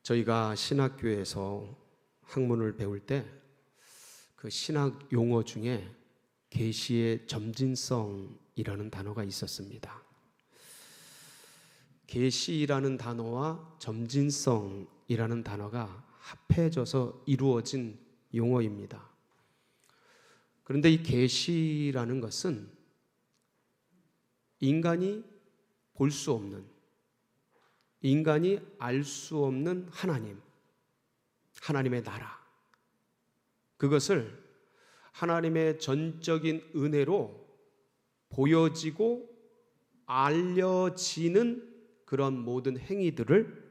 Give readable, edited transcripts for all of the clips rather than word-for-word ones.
저희가 신학교에서 학문을 배울 때 그 신학 용어 중에 계시의 점진성이라는 단어가 있었습니다. 계시라는 단어와 점진성이라는 단어가 합해져서 이루어진 용어입니다. 그런데 이 계시라는 것은 인간이 볼 수 없는, 인간이 알 수 없는 하나님의 나라, 그것을 하나님의 전적인 은혜로 보여지고 알려지는 그런 모든 행위들을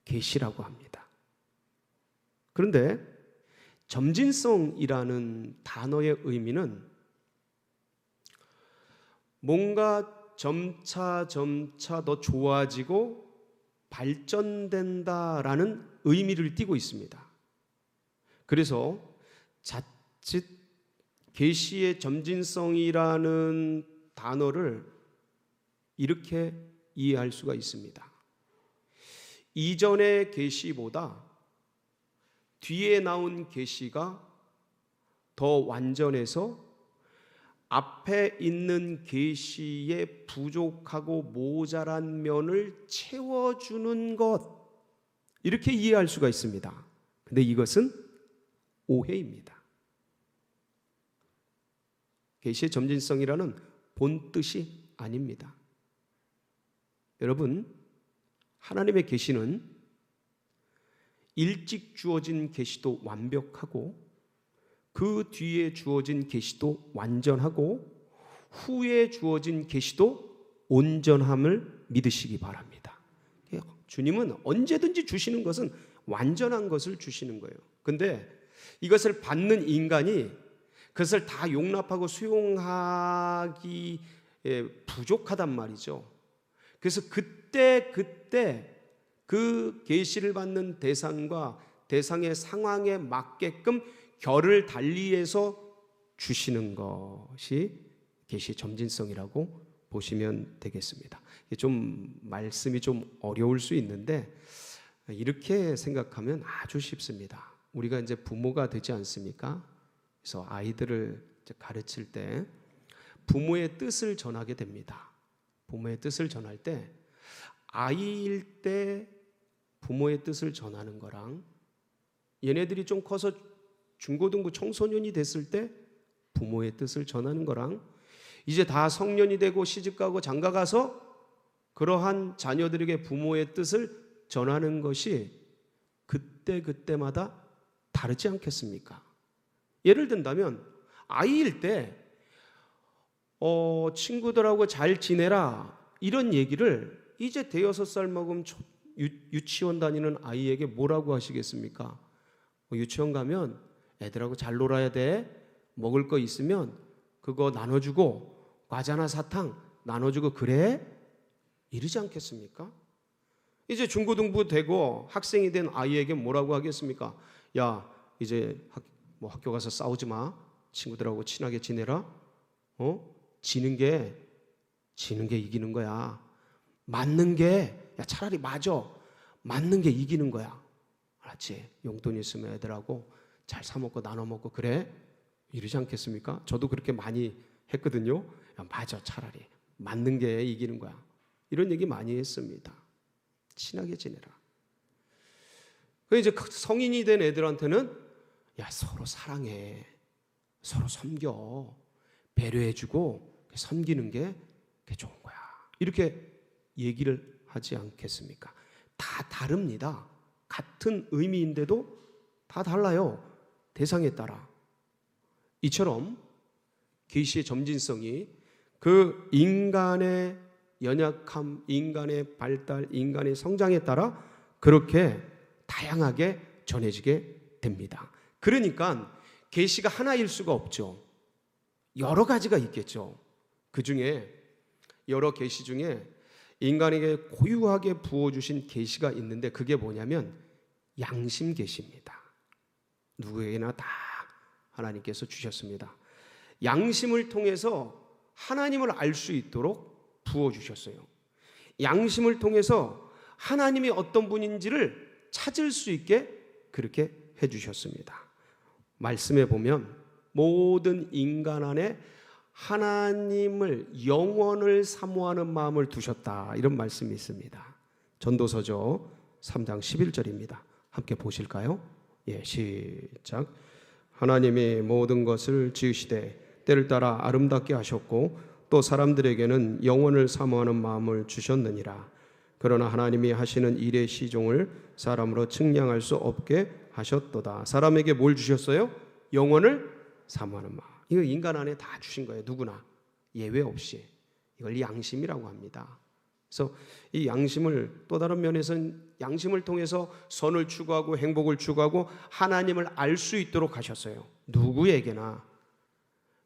계시라고 합니다. 그런데 점진성이라는 단어의 의미는 뭔가 점차 더 좋아지고 발전된다라는 의미를 띠고 있습니다. 그래서 자칫 계시의 점진성이라는 단어를 이렇게 이해할 수가 있습니다. 이전의 계시보다 뒤에 나온 계시가 더 완전해서 앞에 있는 계시의 부족하고 모자란 면을 채워주는 것, 이렇게 이해할 수가 있습니다. 근데 이것은 오해입니다. 계시의 점진성이라는 본 뜻이 아닙니다. 여러분, 하나님의 계시는 일찍 주어진 계시도 완벽하고 그 뒤에 주어진 계시도 완전하고 후에 주어진 계시도 온전함을 믿으시기 바랍니다. 주님은 언제든지 주시는 것은 완전한 것을 주시는 거예요. 근데 이것을 받는 인간이 그것을 다 용납하고 수용하기 부족하단 말이죠. 그래서 그때 그 계시를 받는 대상과 대상의 상황에 맞게끔 결을 달리해서 주시는 것이 계시의 점진성이라고 보시면 되겠습니다. 좀 말씀이 좀 어려울 수 있는데 이렇게 생각하면 아주 쉽습니다. 우리가 이제 부모가 되지 않습니까? 그래서 아이들을 가르칠 때 부모의 뜻을 전하게 됩니다. 부모의 뜻을 전할 때 아이일 때 부모의 뜻을 전하는 거랑 얘네들이 좀 커서 중고등부 청소년이 됐을 때 부모의 뜻을 전하는 거랑 이제 다 성년이 되고 시집가고 장가가서 그러한 자녀들에게 부모의 뜻을 전하는 것이 그때마다 다르지 않겠습니까? 예를 든다면 아이일 때 친구들하고 잘 지내라 이런 얘기를 이제 대여섯 살 먹은 유치원 다니는 아이에게 뭐라고 하시겠습니까? 유치원 가면 애들하고 잘 놀아야 돼. 먹을 거 있으면 그거 나눠주고 과자나 사탕 나눠주고 그래? 이러지 않겠습니까? 이제 중고등부 되고 학생이 된 아이에게 뭐라고 하겠습니까? 야, 이제 학교 가서 싸우지 마. 친구들하고 친하게 지내라. 지는 게 이기는 거야. 맞는 게 차라리 맞아. 맞는 게 이기는 거야. 알았지? 용돈 있으면 애들하고 잘 사 먹고 나눠 먹고 그래? 이러지 않겠습니까? 저도 그렇게 많이 했거든요. 야, 맞아. 차라리 맞는 게 이기는 거야. 이런 얘기 많이 했습니다. 친하게 지내라. 이제 성인이 된 애들한테는 야, 서로 사랑해. 서로 섬겨. 배려해주고 섬기는 게 좋은 거야. 이렇게 얘기를 하지 않겠습니까? 다 다릅니다. 같은 의미인데도 다 달라요. 대상에 따라. 이처럼 계시의 점진성이 그 인간의 연약함, 인간의 발달, 인간의 성장에 따라 그렇게 다양하게 전해지게 됩니다. 그러니까 계시가 하나일 수가 없죠. 여러 가지가 있겠죠. 그 중에 여러 계시 중에 인간에게 고유하게 부어주신 계시가 있는데 그게 뭐냐면 양심 계시입니다. 누구에게나 다 하나님께서 주셨습니다. 양심을 통해서 하나님을 알 수 있도록 부어주셨어요. 양심을 통해서 하나님이 어떤 분인지를 찾을 수 있게 그렇게 해주셨습니다. 말씀에 보면 모든 인간 안에 하나님을, 영원을 사모하는 마음을 두셨다, 이런 말씀이 있습니다. 전도서죠 3장 11절입니다. 함께 보실까요? 예, 시작. 하나님이 모든 것을 지으시되 때를 따라 아름답게 하셨고 또 사람들에게는 영원을 사모하는 마음을 주셨느니라. 그러나 하나님이 하시는 일의 시종을 사람으로 측량할 수 없게 하셨도다. 사람에게 뭘 주셨어요? 영원을 사모하는 마음. 이거 인간 안에 다 주신 거예요. 누구나 예외 없이. 이걸 양심이라고 합니다. 그래서 이 양심을, 또 다른 면에서는 양심을 통해서 선을 추구하고 행복을 추구하고 하나님을 알 수 있도록 하셨어요. 누구에게나.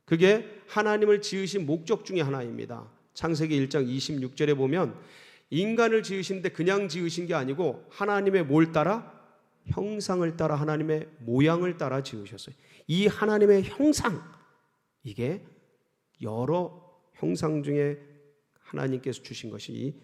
그게 하나님을 지으신 목적 중에 하나입니다. 창세기 1장 26절에 보면 인간을 지으신데 그냥 지으신 게 아니고 하나님의 뭘 따라? 형상을 따라, 하나님의 모양을 따라 지으셨어요. 이 하나님의 형상, 이게 여러 형상 중에 하나님께서 주신 것이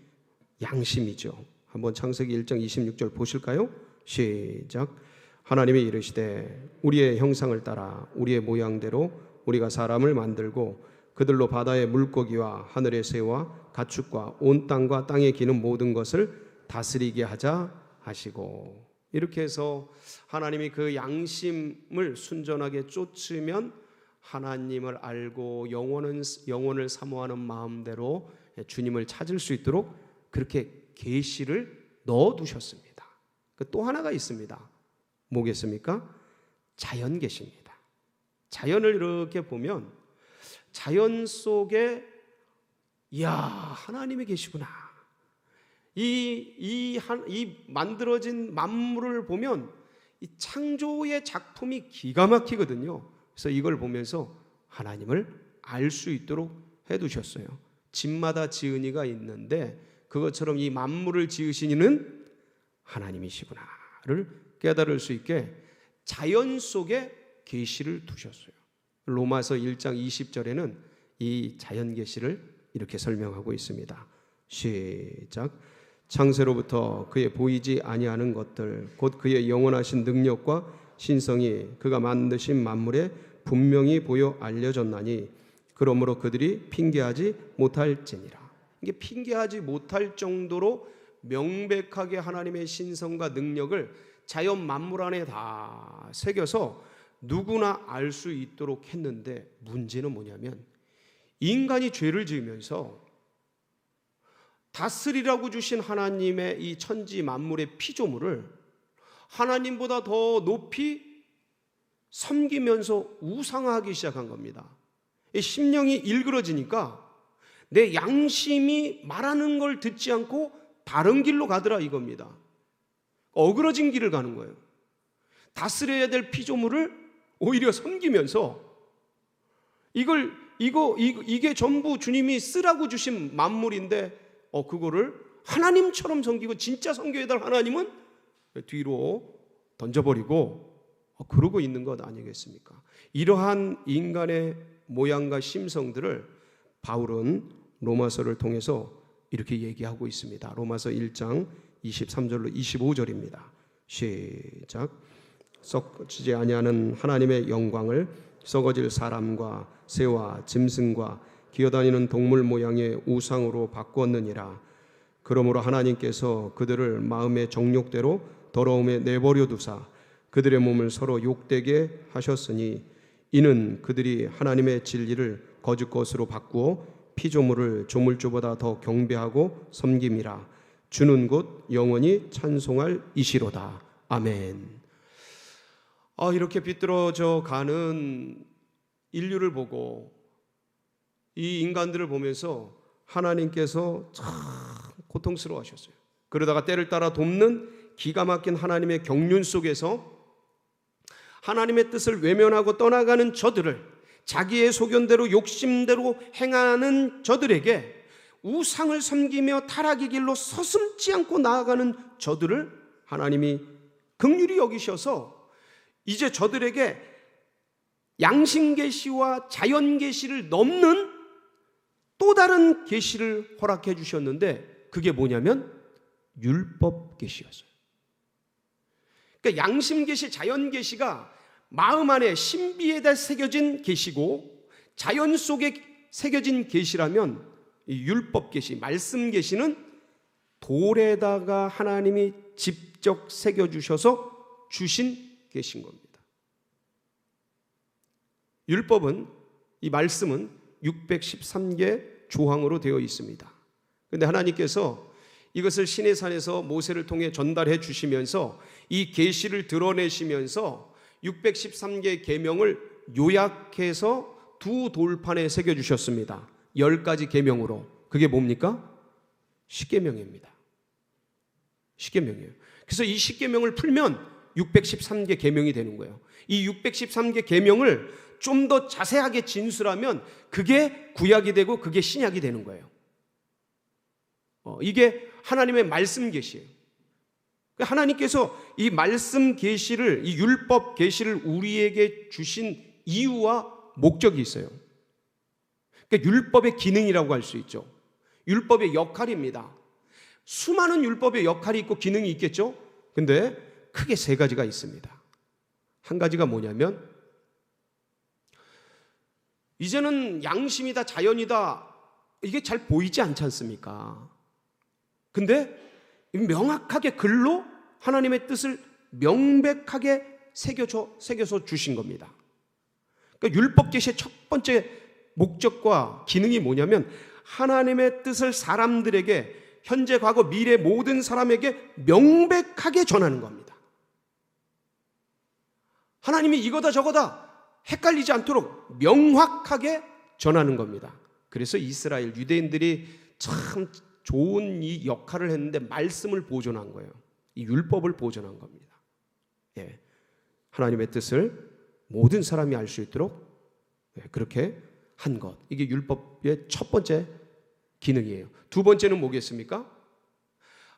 양심이죠. 한번 창세기 1장 26절 보실까요? 시작. 하나님이 이르시되 우리의 형상을 따라 우리의 모양대로 우리가 사람을 만들고 그들로 바다의 물고기와 하늘의 새와 가축과 온 땅과 땅에 기는 모든 것을 다스리게 하자 하시고, 이렇게 해서 하나님이 그 양심을 순전하게 쫓으면 하나님을 알고 영혼을 사모하는 마음대로 주님을 찾을 수 있도록 그렇게 계시를 넣어두셨습니다. 또 하나가 있습니다. 뭐겠습니까? 자연 계시입니다. 자연을 이렇게 보면 자연 속에 이야, 하나님이 계시구나. 이 만들어진 만물을 보면 이 창조의 작품이 기가 막히거든요. 그래서 이걸 보면서 하나님을 알 수 있도록 해두셨어요. 집마다 지은 이가 있는데 그것처럼 이 만물을 지으신 이는 하나님이시구나를 깨달을 수 있게 자연 속에 계시를 두셨어요. 로마서 1장 20절에는 이 자연 계시를 이렇게 설명하고 있습니다. 시작. 창세로부터 그의 보이지 아니하는 것들 곧 그의 영원하신 능력과 신성이 그가 만드신 만물에 분명히 보여 알려졌나니 그러므로 그들이 핑계하지 못할지니라. 이게 핑계하지 못할 정도로 명백하게 하나님의 신성과 능력을 자연 만물 안에 다 새겨서 누구나 알 수 있도록 했는데, 문제는 뭐냐면 인간이 죄를 지으면서 다스리라고 주신 하나님의 이 천지 만물의 피조물을 하나님보다 더 높이 섬기면서 우상화하기 시작한 겁니다. 심령이 일그러지니까 내 양심이 말하는 걸 듣지 않고 다른 길로 가더라 이겁니다. 어그러진 길을 가는 거예요. 다스려야 될 피조물을 오히려 섬기면서 이게 전부 주님이 쓰라고 주신 만물인데 그거를 하나님처럼 섬기고 진짜 섬겨야 될 하나님은 뒤로 던져버리고 그러고 있는 것 아니겠습니까? 이러한 인간의 모양과 심성들을 바울은 로마서를 통해서 이렇게 얘기하고 있습니다. 로마서 1장 23절로 25절입니다. 시작. 썩어지지 아니하는 하나님의 영광을 썩어질 사람과 새와 짐승과 기어다니는 동물 모양의 우상으로 바꾸었느니라. 그러므로 하나님께서 그들을 마음의 정욕대로 더러움에 내버려 두사 그들의 몸을 서로 욕되게 하셨으니 이는 그들이 하나님의 진리를 거짓 것으로 바꾸어 피조물을 조물주보다 더 경배하고 섬김이라. 주는 곧 영원히 찬송할 이시로다. 아멘. 이렇게 비뚤어져 가는 인류를 보고 이 인간들을 보면서 하나님께서 참 고통스러워하셨어요. 그러다가 때를 따라 돕는 기가 막힌 하나님의 경륜 속에서 하나님의 뜻을 외면하고 떠나가는 저들을, 자기의 소견대로 욕심대로 행하는 저들에게 우상을 섬기며 타락의 길로 서슴지 않고 나아가는 저들을 하나님이 긍휼히 여기셔서 이제 저들에게 양심 계시와 자연 계시를 넘는 또 다른 계시를 허락해 주셨는데 그게 뭐냐면 율법 계시였어요. 그러니까 양심 계시, 자연 계시가 마음 안에 신비에다 새겨진 계시고 자연 속에 새겨진 계시라면 이 율법 계시, 말씀 계시는 돌에다가 하나님이 직접 새겨 주셔서 주신 계신 겁니다. 율법은, 이 말씀은 613개 조항으로 되어 있습니다. 그런데 하나님께서 이것을 시내산에서 모세를 통해 전달해 주시면서 이 계시를 드러내시면서 613개 계명을 요약해서 두 돌판에 새겨 주셨습니다. 10가지 계명으로. 그게 뭡니까? 십계명입니다. 십계명이에요. 그래서 이 십계명을 풀면 613개 계명이 되는 거예요. 이 613개 계명을 좀 더 자세하게 진술하면 그게 구약이 되고 그게 신약이 되는 거예요. 이게 하나님의 말씀 계시예요. 하나님께서 이 말씀 계시를, 이 율법 계시를 우리에게 주신 이유와 목적이 있어요. 그러니까 율법의 기능이라고 할 수 있죠. 율법의 역할입니다. 수많은 율법의 역할이 있고 기능이 있겠죠. 근데 크게 세 가지가 있습니다. 한 가지가 뭐냐면, 이제는 양심이다, 자연이다, 이게 잘 보이지 않지 않습니까? 근데 명확하게 글로 하나님의 뜻을 명백하게 새겨서 주신 겁니다. 그러니까 율법 계시의 첫 번째 목적과 기능이 뭐냐면, 하나님의 뜻을 사람들에게, 현재, 과거, 미래 모든 사람에게 명백하게 전하는 겁니다. 하나님이 이거다 저거다 헷갈리지 않도록 명확하게 전하는 겁니다. 그래서 이스라엘 유대인들이 참 좋은 이 역할을 했는데 말씀을 보존한 거예요. 이 율법을 보존한 겁니다. 예. 하나님의 뜻을 모든 사람이 알 수 있도록 그렇게 한 것. 이게 율법의 첫 번째 기능이에요. 두 번째는 뭐겠습니까?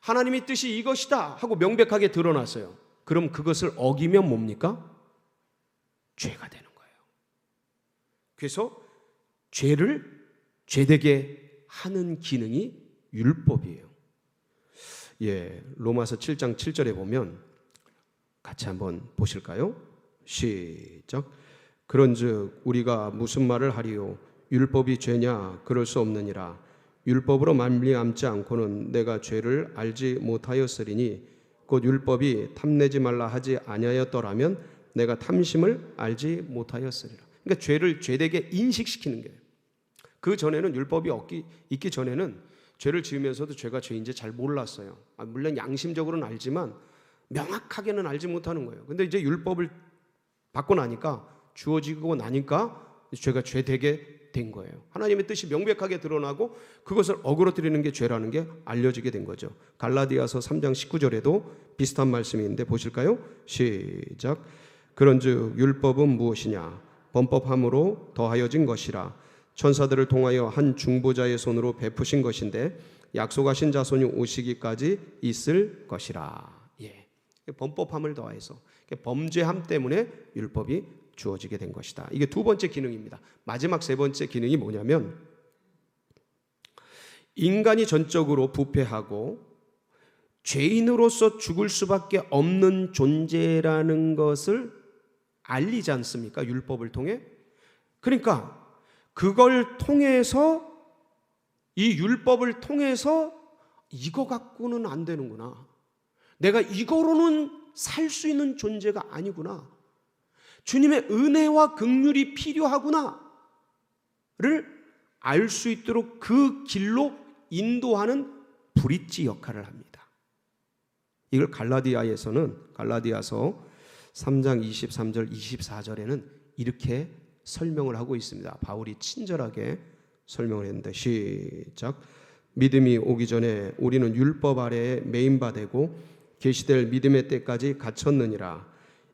하나님의 뜻이 이것이다 하고 명백하게 드러났어요. 그럼 그것을 어기면 뭡니까? 죄가 되는 거예요. 그래서 죄를 죄되게 하는 기능이 율법이에요. 예, 로마서 7장 7절에 보면 같이 한번 보실까요? 시작. 그런즉 우리가 무슨 말을 하리요? 율법이 죄냐? 그럴 수 없느니라. 율법으로 말미암지 않고는 내가 죄를 알지 못하였으리니 곧 율법이 탐내지 말라 하지 아니하였더라면 내가 탐심을 알지 못하였으리라. 그러니까 죄를 죄되게 인식시키는 거예요. 그 전에는 율법이 있기 전에는 죄를 지으면서도 죄가 죄인지 잘 몰랐어요. 물론 양심적으로는 알지만 명확하게는 알지 못하는 거예요. 근데 이제 율법을 받고 나니까, 주어지고 나니까 죄가 죄되게 된 거예요. 하나님의 뜻이 명백하게 드러나고 그것을 어그러뜨리는 게 죄라는 게 알려지게 된 거죠. 갈라디아서 3장 19절에도 비슷한 말씀이 있는데 보실까요? 시작. 그런즉 율법은 무엇이냐? 범법함으로 더하여진 것이라. 천사들을 통하여 한 중보자의 손으로 베푸신 것인데 약속하신 자손이 오시기까지 있을 것이라. 예, 범법함을 더해서 범죄함 때문에 율법이 주어지게 된 것이다. 이게 두 번째 기능입니다. 마지막 세 번째 기능이 뭐냐면, 인간이 전적으로 부패하고 죄인으로서 죽을 수밖에 없는 존재라는 것을 알리지 않습니까? 율법을 통해. 그러니까 그걸 통해서, 이 율법을 통해서 이거 갖고는 안 되는구나, 내가 이거로는 살 수 있는 존재가 아니구나, 주님의 은혜와 긍휼이 필요하구나를 알 수 있도록 그 길로 인도하는 브릿지 역할을 합니다. 이걸 갈라디아서 3장 23절 24절에는 이렇게 설명을 하고 있습니다. 바울이 친절하게 설명을 했는데 시작. 믿음이 오기 전에 우리는 율법 아래에 매인바 되고 계시될 믿음의 때까지 갇혔느니라.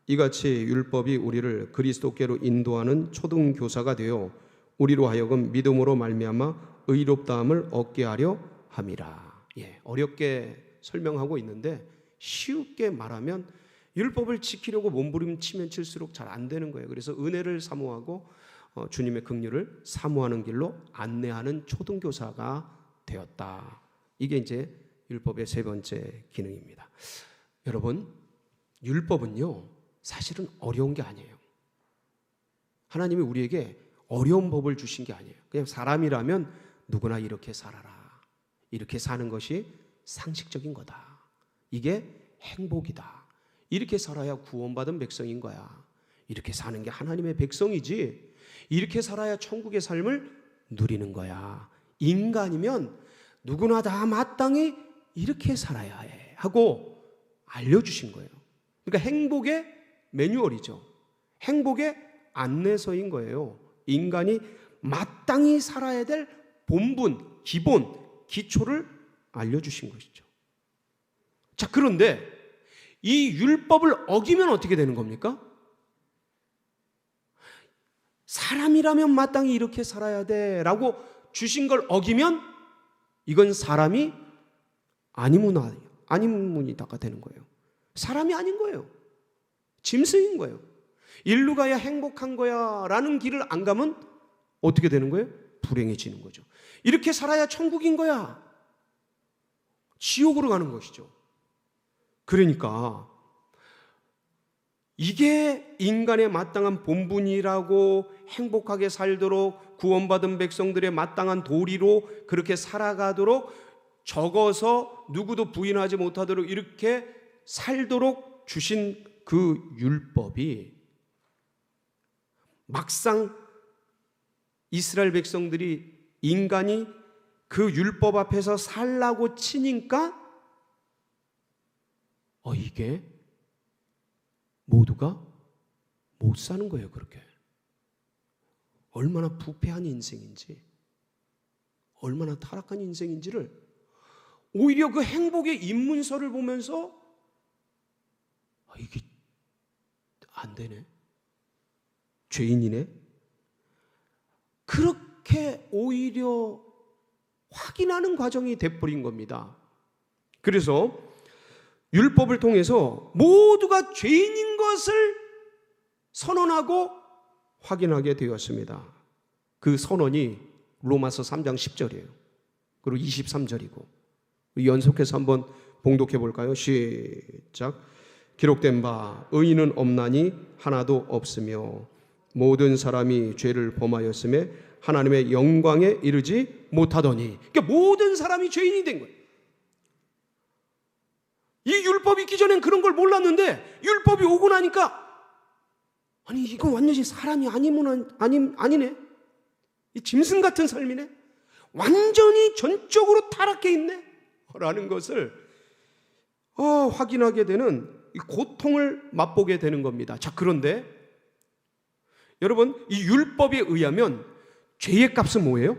이같이 율법이 우리를 그리스도께로 인도하는 초등교사가 되어 우리로 하여금 믿음으로 말미암아 의롭다함을 얻게 하려 함이라. 예, 어렵게 설명하고 있는데 쉽게 말하면 율법을 지키려고 몸부림치면 칠수록 잘 안 되는 거예요. 그래서 은혜를 사모하고 주님의 긍휼을 사모하는 길로 안내하는 초등교사가 되었다. 이게 이제 율법의 세 번째 기능입니다. 여러분, 율법은요, 사실은 어려운 게 아니에요. 하나님이 우리에게 어려운 법을 주신 게 아니에요. 그냥 사람이라면 누구나 이렇게 살아라. 이렇게 사는 것이 상식적인 거다. 이게 행복이다. 이렇게 살아야 구원받은 백성인 거야. 이렇게 사는 게 하나님의 백성이지. 이렇게 살아야 천국의 삶을 누리는 거야. 인간이면 누구나 다 마땅히 이렇게 살아야 해 하고 알려주신 거예요. 그러니까 행복의 매뉴얼이죠. 행복의 안내서인 거예요. 인간이 마땅히 살아야 될 본분, 기본, 기초를 알려주신 것이죠. 자, 그런데 이 율법을 어기면 어떻게 되는 겁니까? 사람이라면 마땅히 이렇게 살아야 돼 라고 주신 걸 어기면 이건 사람이 아니문이다가 되는 거예요. 사람이 아닌 거예요. 짐승인 거예요. 일로 가야 행복한 거야 라는 길을 안 가면 어떻게 되는 거예요? 불행해지는 거죠. 이렇게 살아야 천국인 거야. 지옥으로 가는 것이죠. 그러니까 이게 인간의 마땅한 본분이라고, 행복하게 살도록 구원받은 백성들의 마땅한 도리로 그렇게 살아가도록, 적어서 누구도 부인하지 못하도록 이렇게 살도록 주신 그 율법이 막상 이스라엘 백성들이, 인간이 그 율법 앞에서 살라고 치니까 이게 모두가 못 사는 거예요. 그렇게 얼마나 부패한 인생인지, 얼마나 타락한 인생인지를 오히려 그 행복의 입문서를 보면서 이게 안 되네, 죄인이네, 그렇게 오히려 확인하는 과정이 돼버린 겁니다. 그래서 율법을 통해서 모두가 죄인인 것을 선언하고 확인하게 되었습니다. 그 선언이 로마서 3장 10절이에요. 그리고 23절이고, 연속해서 한번 봉독해 볼까요? 시작. 기록된 바 의인은 없나니 하나도 없으며 모든 사람이 죄를 범하였음에 하나님의 영광에 이르지 못하더니. 그러니까 모든 사람이 죄인이 된 거예요. 이 율법이 있기 전엔 그런 걸 몰랐는데 율법이 오고 나니까 아니 이건 완전히 사람이 아니네, 이 짐승 같은 삶이네, 완전히 전적으로 타락해 있네 라는 것을 확인하게 되는 이 고통을 맛보게 되는 겁니다. 자, 그런데 여러분, 이 율법에 의하면 죄의 값은 뭐예요?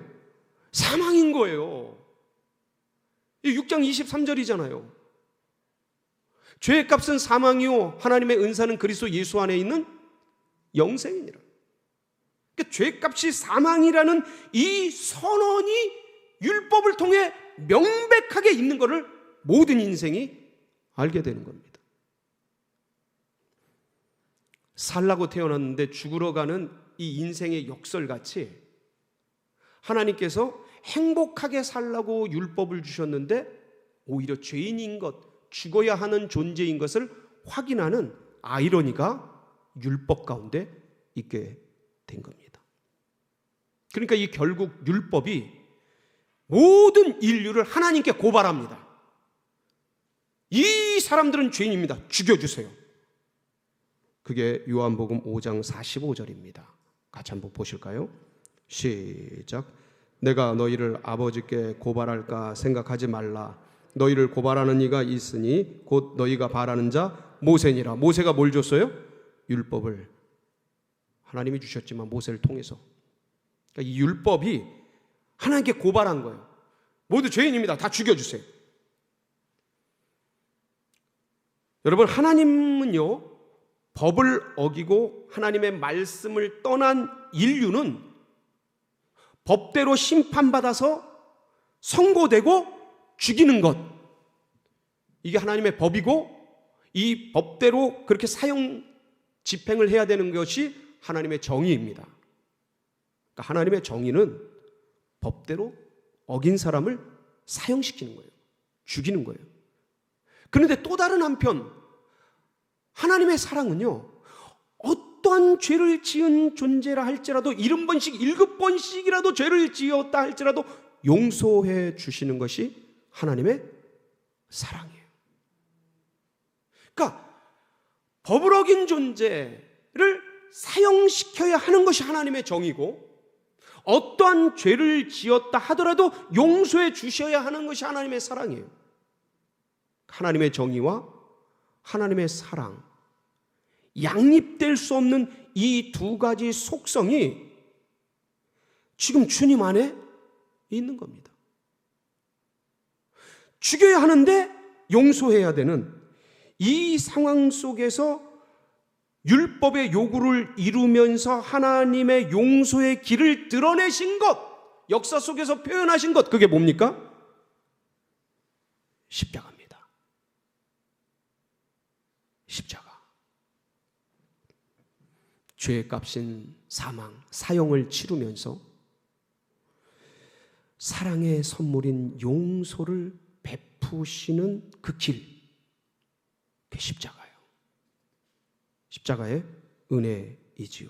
사망인 거예요. 이 6장 23절이잖아요. 죄의 값은 사망이요 하나님의 은사는 그리스도 예수 안에 있는 영생이니라. 그러니까 죄의 값이 사망이라는 이 선언이 율법을 통해 명백하게 있는 것을 모든 인생이 알게 되는 겁니다. 살라고 태어났는데 죽으러 가는 이 인생의 역설같이 하나님께서 행복하게 살라고 율법을 주셨는데 오히려 죄인인 것, 죽어야 하는 존재인 것을 확인하는 아이러니가 율법 가운데 있게 된 겁니다. 그러니까 이 결국 율법이 모든 인류를 하나님께 고발합니다. 이 사람들은 죄인입니다. 죽여주세요. 그게 요한복음 5장 45절입니다. 같이 한번 보실까요? 시작. 내가 너희를 아버지께 고발할까 생각하지 말라. 너희를 고발하는 이가 있으니 곧 너희가 바라는 자 모세니라. 모세가 뭘 줬어요? 율법을 하나님이 주셨지만 모세를 통해서. 그러니까 이 율법이 하나님께 고발한 거예요. 모두 죄인입니다. 다 죽여주세요. 여러분, 하나님은요, 법을 어기고 하나님의 말씀을 떠난 인류는 법대로 심판받아서 선고되고 죽이는 것, 이게 하나님의 법이고 이 법대로 그렇게 사형 집행을 해야 되는 것이 하나님의 정의입니다. 그러니까 하나님의 정의는 법대로 어긴 사람을 사형시키는 거예요. 죽이는 거예요. 그런데 또 다른 한편 하나님의 사랑은요, 어떠한 죄를 지은 존재라 할지라도 70번씩 7번씩이라도 죄를 지었다 할지라도 용서해 주시는 것이 하나님의 사랑이에요. 그러니까 법을 어긴 존재를 사형시켜야 하는 것이 하나님의 정의고, 어떠한 죄를 지었다 하더라도 용서해 주셔야 하는 것이 하나님의 사랑이에요. 하나님의 정의와 하나님의 사랑, 양립될 수 없는 이 두 가지 속성이 지금 주님 안에 있는 겁니다. 죽여야 하는데 용서해야 되는 이 상황 속에서 율법의 요구를 이루면서 하나님의 용서의 길을 드러내신 것, 역사 속에서 표현하신 것, 그게 뭡니까? 십자가입니다. 십자가. 죄의 값인 사망, 사형을 치르면서 사랑의 선물인 용서를 베푸시는 그 길, 그게 십자가예요. 십자가의 은혜이지요.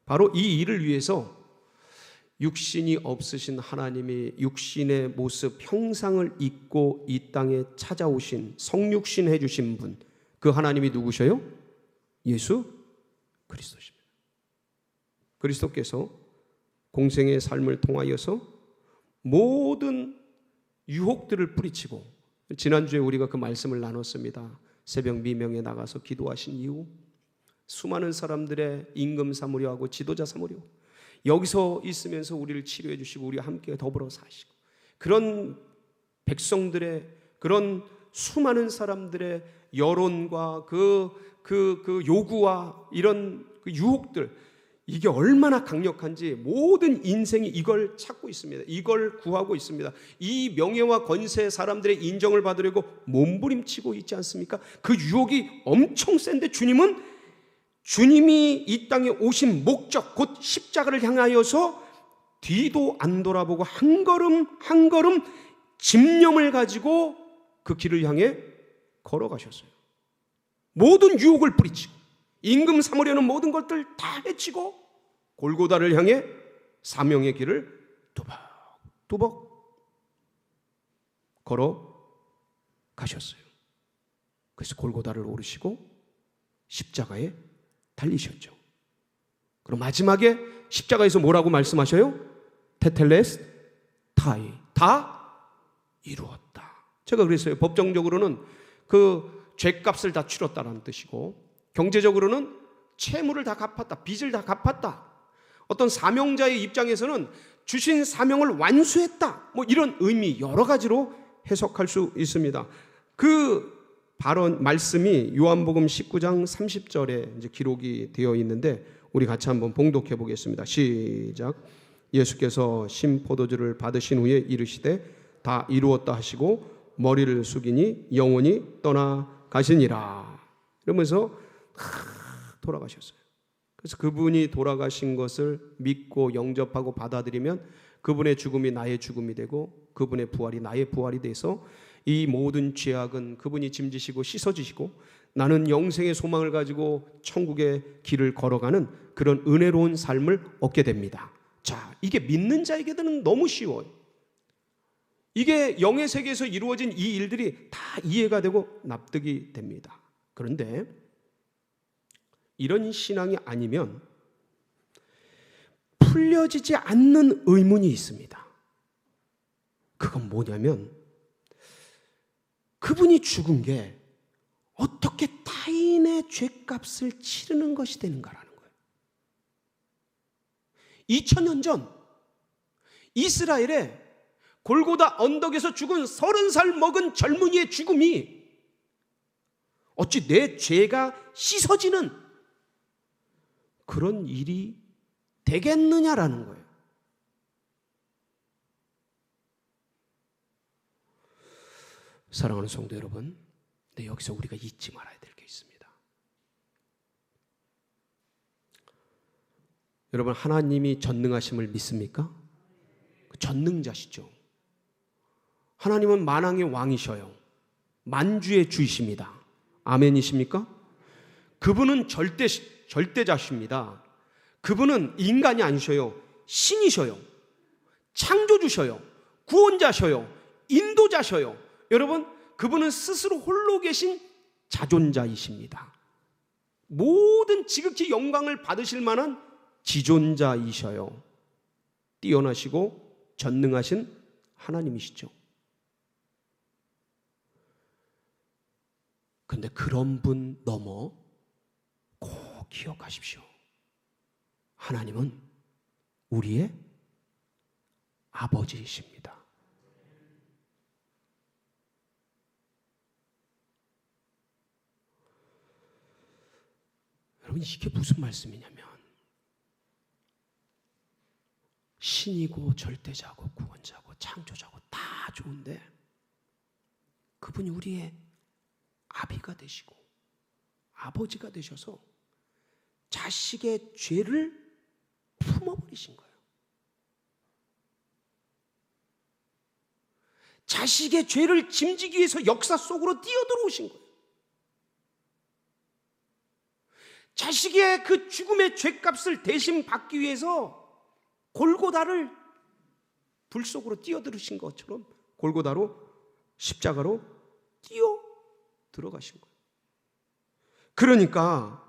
바로 이 일을 위해서 육신이 없으신 하나님이 육신의 모습, 형상을 입고 이 땅에 찾아오신, 성육신 해주신 분, 그 하나님이 누구셔요? 예수 그리스도십니다. 그리스도께서 공생의 삶을 통하여서 모든 유혹들을 뿌리치고, 지난주에 우리가 그 말씀을 나눴습니다. 새벽 미명에 나가서 기도하신 이후 수많은 사람들의 임금 삼으려 하고 지도자 삼으려, 여기서 있으면서 우리를 치료해 주시고 우리와 함께 더불어 사시고, 그런 백성들의, 그런 수많은 사람들의 여론과 그 요구와 이런 그 유혹들, 이게 얼마나 강력한지 모든 인생이 이걸 찾고 있습니다. 이걸 구하고 있습니다. 이 명예와 권세, 사람들의 인정을 받으려고 몸부림치고 있지 않습니까? 그 유혹이 엄청 센데 주님이 이 땅에 오신 목적, 곧 십자가를 향하여서 뒤도 안 돌아보고 한 걸음 한 걸음 집념을 가지고 그 길을 향해 걸어가셨어요. 모든 유혹을 뿌리치고 임금 삼으려는 모든 것들 다 해치고 골고다를 향해 사명의 길을 또박또박 걸어가셨어요. 그래서 골고다를 오르시고 십자가에 달리셨죠. 그럼 마지막에 십자가에서 뭐라고 말씀하셔요? 테텔레스 타이, 다 이루었다. 제가 그랬어요. 법정적으로는 그 죄값을 다 치렀다라는 뜻이고, 경제적으로는 채무를 다 갚았다, 빚을 다 갚았다. 어떤 사명자의 입장에서는 주신 사명을 완수했다, 뭐 이런 의미 여러 가지로 해석할 수 있습니다. 그 발언 말씀이 요한복음 19장 30절에 이제 기록이 되어 있는데 우리 같이 한번 봉독해 보겠습니다. 시작. 예수께서 신포도주를 받으신 후에 이르시되 다 이루었다 하시고 머리를 숙이니 영원히 떠나가시니라. 이러면서 돌아가셨어요. 그래서 그분이 돌아가신 것을 믿고 영접하고 받아들이면 그분의 죽음이 나의 죽음이 되고 그분의 부활이 나의 부활이 돼서 이 모든 죄악은 그분이 짐지시고 씻어지시고 나는 영생의 소망을 가지고 천국의 길을 걸어가는 그런 은혜로운 삶을 얻게 됩니다. 자, 이게 믿는 자에게는 너무 쉬워요. 이게 영의 세계에서 이루어진 이 일들이 다 이해가 되고 납득이 됩니다. 그런데 이런 신앙이 아니면 풀려지지 않는 의문이 있습니다. 그건 뭐냐면 그분이 죽은 게 어떻게 타인의 죄값을 치르는 것이 되는가라는 거예요. 2000년 전 이스라엘에 골고다 언덕에서 죽은 30살 먹은 젊은이의 죽음이 어찌 내 죄가 씻어지는 그런 일이 되겠느냐라는 거예요. 사랑하는 성도 여러분, 근데 여기서 우리가 잊지 말아야 될 게 있습니다. 여러분, 하나님이 전능하심을 믿습니까? 전능자시죠. 하나님은 만왕의 왕이셔요. 만주의 주이십니다. 아멘이십니까? 그분은 절대자십니다. 그분은 인간이 아니셔요. 신이셔요. 창조주셔요. 구원자셔요. 인도자셔요. 여러분, 그분은 스스로 홀로 계신 자존자이십니다. 모든 지극히 영광을 받으실 만한 지존자이셔요. 뛰어나시고 전능하신 하나님이시죠. 그런데 그런 분 넘어 꼭 기억하십시오. 하나님은 우리의 아버지이십니다. 여러분, 이게 무슨 말씀이냐면 신이고 절대자고 구원자고 창조자고 다 좋은데 그분이 우리의 아비가 되시고 아버지가 되셔서 자식의 죄를 품어버리신 거예요. 자식의 죄를 짐지기 위해서 역사 속으로 뛰어들어오신 거예요. 자식의 그 죽음의 죄값을 대신 받기 위해서 골고다를 불 속으로 뛰어들으신 것처럼 골고다로 십자가로 뛰어 들어가신 거예요. 그러니까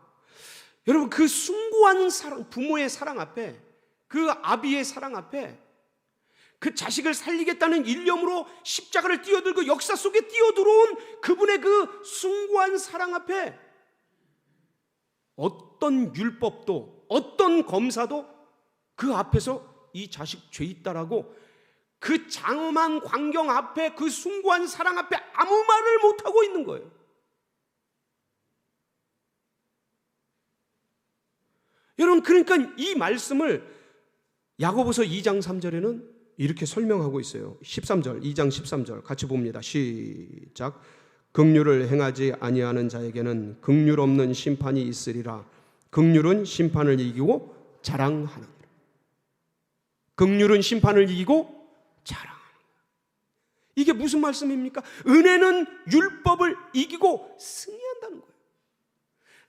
여러분, 그 숭고한 사랑, 부모의 사랑 앞에, 그 아비의 사랑 앞에, 그 자식을 살리겠다는 일념으로 십자가를 뛰어들고 역사 속에 뛰어들어온 그분의 그 숭고한 사랑 앞에 어떤 율법도 어떤 검사도 그 앞에서 이 자식 죄 있다라고 그 장엄한 광경 앞에, 그 숭고한 사랑 앞에 아무 말을 못하고 있는 거예요. 여러분, 그러니까 이 말씀을 야고보서 2장 3절에는 이렇게 설명하고 있어요. 13절, 2장 13절 같이 봅니다. 시작. 긍휼을 행하지 아니하는 자에게는 긍휼 없는 심판이 있으리라. 긍휼은 심판을 이기고 자랑하느니라. 긍휼은 심판을 이기고 자랑하는 거예요. 이게 무슨 말씀입니까? 은혜는 율법을 이기고 승리한다는 거예요.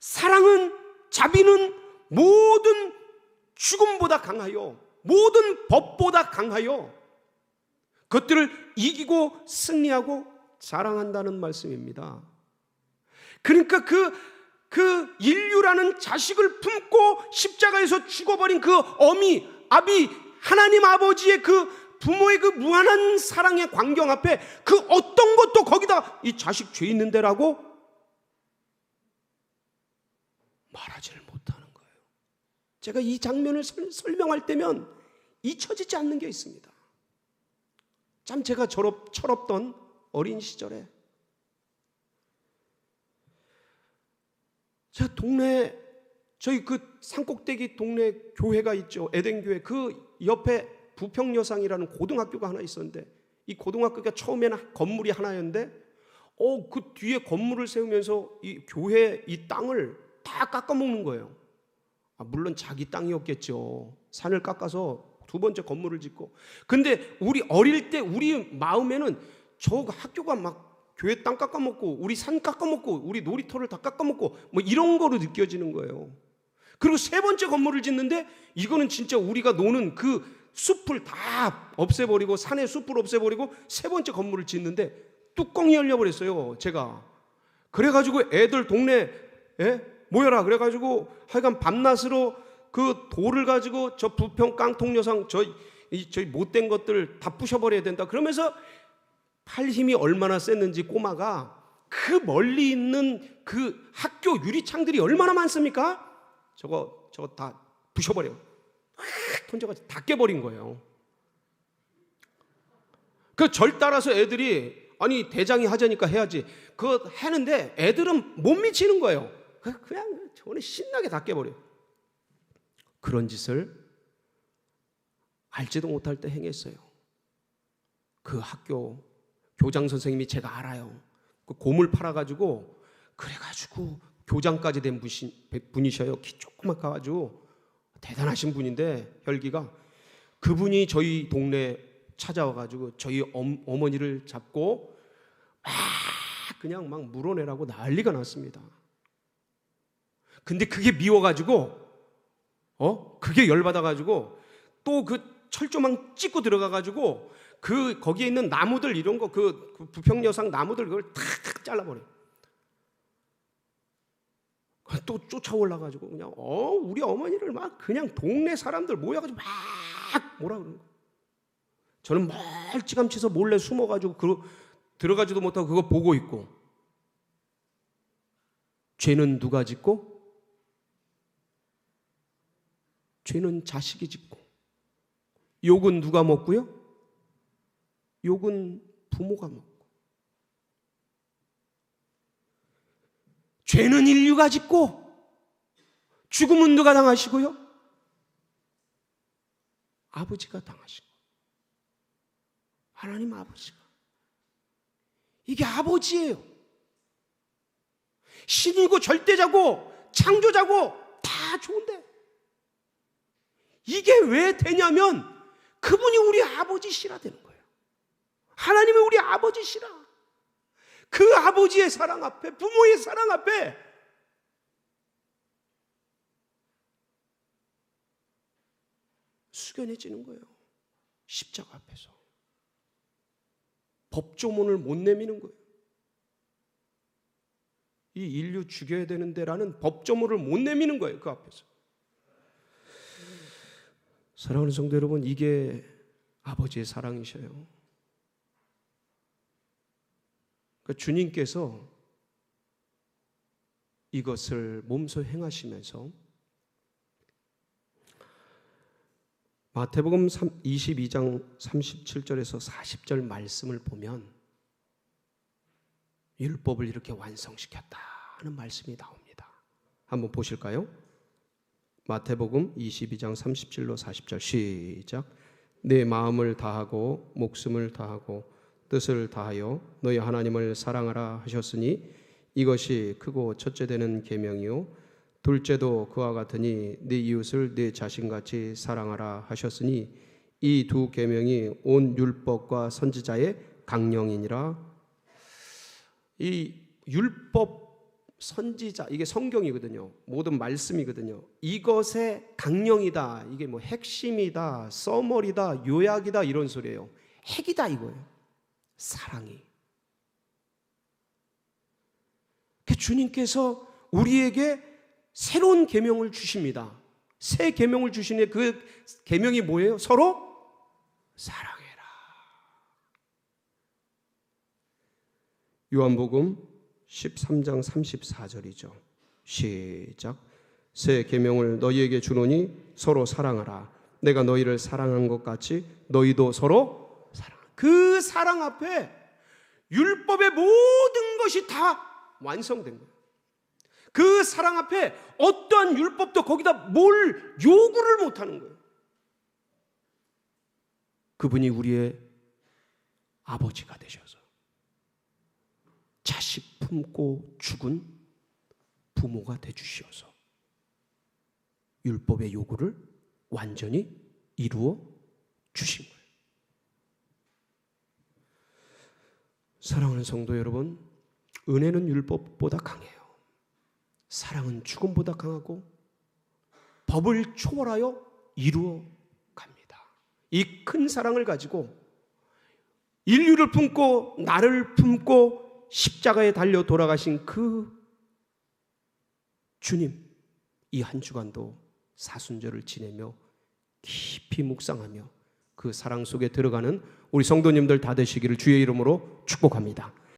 사랑은, 자비는 모든 죽음보다 강하여, 모든 법보다 강하여 그것들을 이기고 승리하고 자랑한다는 말씀입니다. 그러니까 그 인류라는 자식을 품고 십자가에서 죽어버린 그 어미, 아비, 하나님 아버지의 그 부모의 그 무한한 사랑의 광경 앞에 그 어떤 것도 거기다 이 자식 죄 있는 데라고 말하지를 못하는 거예요. 제가 이 장면을 설명할 때면 잊혀지지 않는 게 있습니다. 참 제가 철없던 어린 시절에 제가 동네, 저희 그 산꼭대기 동네 교회가 있죠. 에덴교회. 그 옆에 부평여상이라는 고등학교가 하나 있었는데 이 고등학교가 처음에는 건물이 하나였는데 그 뒤에 건물을 세우면서 이 교회 이 땅을 다 깎아먹는 거예요. 물론 자기 땅이었겠죠. 산을 깎아서 두 번째 건물을 짓고. 근데 우리 어릴 때 우리 마음에는 저 학교가 막 교회 땅 깎아먹고 우리 산 깎아먹고 우리 놀이터를 다 깎아먹고 뭐 이런 거로 느껴지는 거예요. 그리고 세 번째 건물을 짓는데 이거는 진짜 우리가 노는 그 숲을 다 없애버리고 산의 숲을 없애버리고 세 번째 건물을 짓는데 뚜껑이 열려버렸어요. 제가 그래가지고 애들 동네 모여라 그래가지고 하여간 밤낮으로 그 돌을 가지고 저 부평 깡통여상 저희 못된 것들 다 부셔버려야 된다 그러면서 팔 힘이 얼마나 셌는지 꼬마가 그 멀리 있는 그 학교 유리창들이 얼마나 많습니까? 저거 다 부셔버려. 던져가지고 다 깨버린 거예요. 그 절 따라서 애들이 아니 대장이 하자니까 해야지 그거 하는데 애들은 못 미치는 거예요. 그냥 저번에 신나게 다 깨버려. 그런 짓을 알지도 못할 때 행했어요. 그 학교 교장 선생님이 제가 알아요. 그 고물 팔아가지고 그래가지고 교장까지 된 분이셔요. 키 조그맣게 가지고 대단하신 분인데 혈기가 그분이 저희 동네 찾아와가지고 저희 어머니를 잡고 그냥 막 물어내라고 난리가 났습니다. 근데 그게 미워가지고 그게 열받아가지고 또 그 철조망 찍고 들어가가지고 그 거기에 있는 나무들 이런 거 그 부평여상 나무들 그걸 탁 잘라버려. 또 쫓아올라가지고 그냥 우리 어머니를 막 그냥 동네 사람들 모여가지고 막 뭐라 그러는 거예요. 저는 멀찌감치서 몰래 숨어가지고 들어가지도 못하고 그거 보고 있고. 죄는 누가 짓고? 죄는 자식이 짓고. 욕은 누가 먹고요? 욕은 부모가 먹고. 죄는 인류가 짓고 죽음은 누가 당하시고요? 아버지가 당하시고. 하나님 아버지가. 이게 아버지예요. 신이고 절대자고 창조자고 다 좋은데 이게 왜 되냐면 그분이 우리 아버지시라 되는 거예요. 하나님이 우리 아버지시라. 그 아버지의 사랑 앞에, 부모의 사랑 앞에 숙연해지는 거예요. 십자가 앞에서 법조문을 못 내미는 거예요. 이 인류 죽여야 되는데라는 법조문을 못 내미는 거예요. 그 앞에서. 사랑하는 성도 여러분, 이게 아버지의 사랑이셔요. 그러니까 주님께서 이것을 몸소 행하시면서 마태복음 22장 37절에서 40절 말씀을 보면 율법을 이렇게 완성시켰다 하는 말씀이 나옵니다. 한번 보실까요? 마태복음 22장 37로 40절 시작. 내 마음을 다하고 목숨을 다하고 뜻을 다하여 너희 하나님을 사랑하라 하셨으니 이것이 크고 첫째 되는 계명이요 둘째도 그와 같으니 네 이웃을 네 자신같이 사랑하라 하셨으니 이 두 계명이 온 율법과 선지자의 강령이니라. 이 율법 선지자 이게 성경이거든요. 모든 말씀이거든요. 이것의 강령이다. 이게 뭐 핵심이다, 써머리다, 요약이다 이런 소리예요. 핵이다 이거예요. 사랑이. 주님께서 우리에게 새로운 계명을 주십니다. 새 계명을 주시는데 그 계명이 뭐예요? 서로 사랑해라. 요한복음 13장 34절이죠. 시작. 새 계명을 너희에게 주노니 서로 사랑하라. 내가 너희를 사랑한 것 같이 너희도 서로 사랑하라. 그 사랑 앞에 율법의 모든 것이 다 완성된 거예요. 그 사랑 앞에 어떠한 율법도 거기다 뭘 요구를 못하는 거예요. 그분이 우리의 아버지가 되셔서 자식 품고 죽은 부모가 되주시어서 율법의 요구를 완전히 이루어 주신 거예요. 사랑하는 성도 여러분, 은혜는 율법보다 강해요. 사랑은 죽음보다 강하고 법을 초월하여 이루어 갑니다. 이 큰 사랑을 가지고 인류를 품고 나를 품고 십자가에 달려 돌아가신 그 주님, 이 한 주간도 사순절을 지내며 깊이 묵상하며 그 사랑 속에 들어가는 우리 성도님들 다 되시기를 주의 이름으로 축복합니다.